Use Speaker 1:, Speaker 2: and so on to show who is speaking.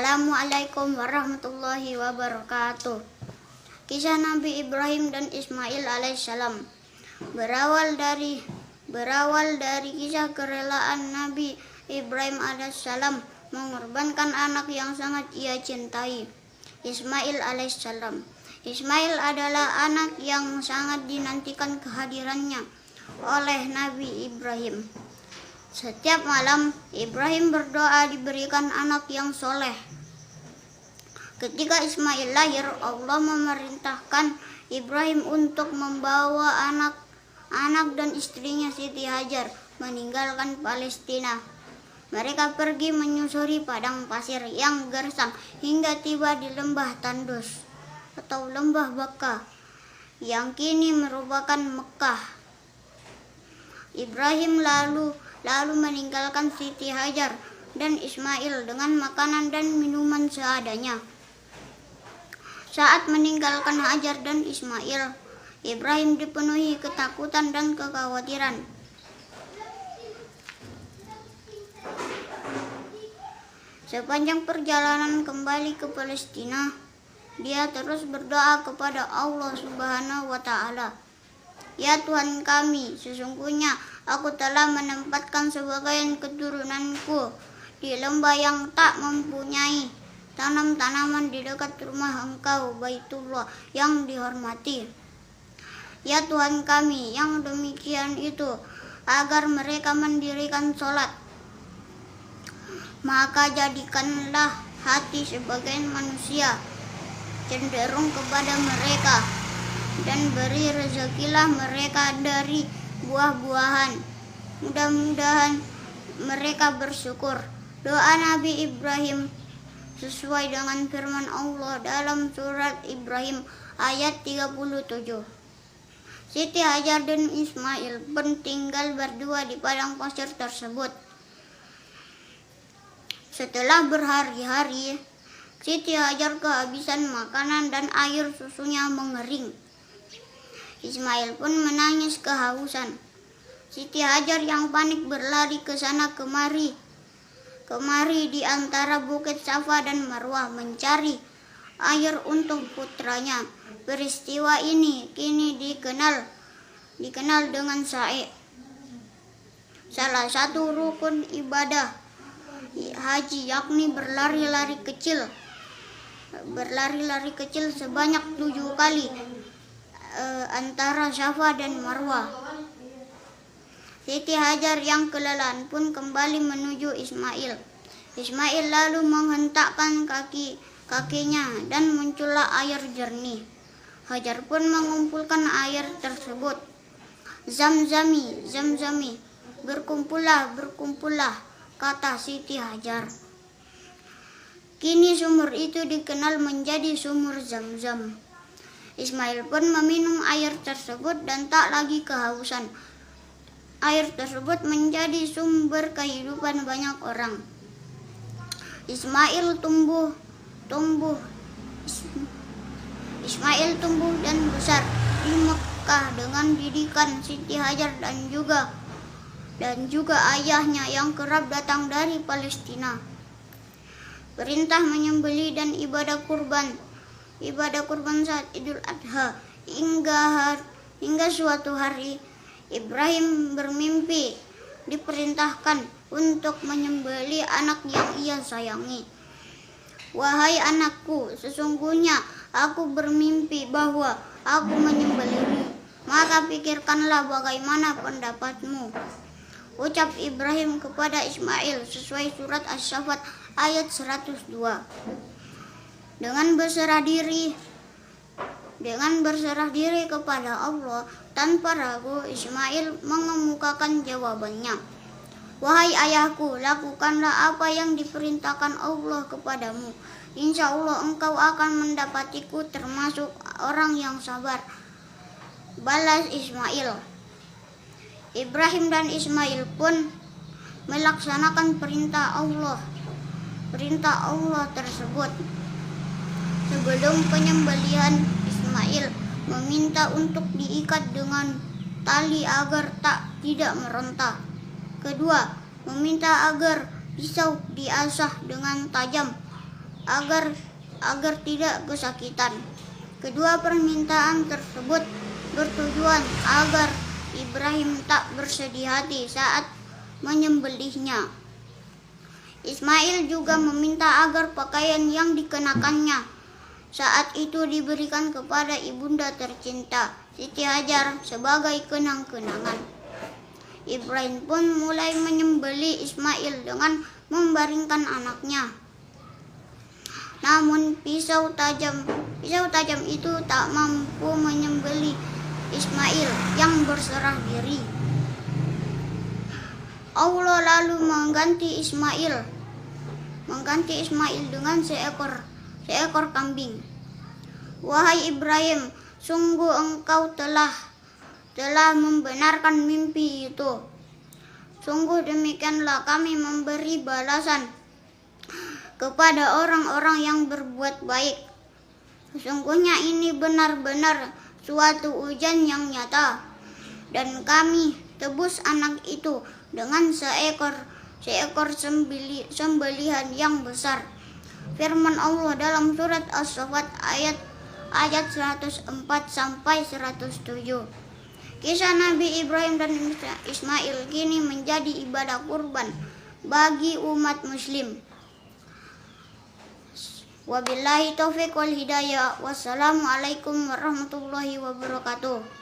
Speaker 1: Assalamualaikum warahmatullahi wabarakatuh. Kisah Nabi Ibrahim dan Ismail alaihissalam berawal dari kisah kerelaan Nabi Ibrahim alaihissalam mengorbankan anak yang sangat ia cintai, Ismail alaihissalam. Ismail adalah anak yang sangat dinantikan kehadirannya oleh Nabi Ibrahim. Setiap malam Ibrahim berdoa diberikan anak yang soleh. Ketika Ismail lahir, Allah memerintahkan Ibrahim untuk membawa anak dan istrinya Siti Hajar meninggalkan Palestina. Mereka pergi menyusuri padang pasir yang gersang hingga tiba di lembah Tandus atau lembah Baka yang kini merupakan Mekah. Ibrahim lalu meninggalkan Siti Hajar dan Ismail dengan makanan dan minuman seadanya. Saat meninggalkan Hajar dan Ismail, Ibrahim dipenuhi ketakutan dan kekhawatiran. Sepanjang perjalanan kembali ke Palestina, dia terus berdoa kepada Allah Subhanahu wa Ta'ala. Ya Tuhan kami, sesungguhnya aku telah menempatkan sebagian keturunanku di lembah yang tak mempunyai tanam-tanaman di dekat rumah Engkau, Baitullah yang dihormati. Ya Tuhan kami, yang demikian itu agar mereka mendirikan sholat. Maka jadikanlah hati sebagian manusia cenderung kepada mereka, dan beri rezekilah mereka dari buah-buahan. Mudah-mudahan mereka bersyukur. Doa Nabi Ibrahim sesuai dengan firman Allah dalam surat Ibrahim ayat 37. Siti Hajar dan Ismail pun tinggal berdua di padang pasir tersebut. Setelah berhari-hari, Siti Hajar kehabisan makanan dan air susunya mengering. Ismail pun menangis kehausan. Siti Hajar yang panik berlari ke sana kemari di antara bukit Safa dan Marwah mencari air untuk putranya. Peristiwa ini kini dikenal dengan sa'i, salah satu rukun ibadah haji, yakni berlari-lari kecil sebanyak 7 kali antara Safa dan Marwah. Siti Hajar yang kelelahan pun kembali menuju Ismail. Ismail lalu menghentakkan kakinya dan muncullah air jernih. Hajar pun mengumpulkan air tersebut. Zamzami, berkumpullah, kata Siti Hajar. Kini sumur itu dikenal menjadi sumur Zamzam. Ismail pun meminum air tersebut dan tak lagi kehausan. Air tersebut menjadi sumber kehidupan banyak orang. Ismail tumbuh dan besar di Mekah dengan didikan Siti Hajar dan juga ayahnya yang kerap datang dari Palestina. Perintah menyembelih dan ibadah kurban saat Idul Adha hingga suatu hari Ibrahim bermimpi diperintahkan untuk menyembelih anak yang ia sayangi. Wahai anakku, sesungguhnya aku bermimpi bahwa aku menyembelihmu, maka pikirkanlah bagaimana pendapatmu. Ucap Ibrahim kepada Ismail sesuai surat As-Saffat ayat 102. Dengan berserah diri kepada Allah tanpa ragu, Ismail mengemukakan jawabannya. Wahai ayahku, lakukanlah apa yang diperintahkan Allah kepadamu. Insya Allah engkau akan mendapatiku termasuk orang yang sabar, balas Ismail. Ibrahim dan Ismail pun melaksanakan perintah Allah tersebut. Sebelum penyembelihan, Ismail meminta untuk diikat dengan tali agar tidak meronta. Kedua, meminta agar pisau diasah dengan tajam agar tidak kesakitan. Kedua permintaan tersebut bertujuan agar Ibrahim tak bersedih hati saat menyembelihnya. Ismail juga meminta agar pakaian yang dikenakannya saat itu diberikan kepada ibunda tercinta Siti Hajar sebagai kenang-kenangan. Ibrahim pun mulai menyembelih Ismail dengan membaringkan anaknya. Namun pisau tajam itu tak mampu menyembelih Ismail yang berserah diri. Allah lalu mengganti Ismail dengan seekor kambing. Wahai Ibrahim, sungguh engkau telah membenarkan mimpi itu. Sungguh demikianlah kami memberi balasan kepada orang-orang yang berbuat baik. Sesungguhnya ini benar-benar suatu ujian yang nyata, dan kami tebus anak itu dengan seekor sembelihan yang besar. Firman Allah dalam surat As-Saffat ayat 104 sampai 107. Kisah Nabi Ibrahim dan Ismail kini menjadi ibadah kurban bagi umat muslim. Wabillahi taufiq wal hidayah. Wassalamualaikum warahmatullahi wabarakatuh.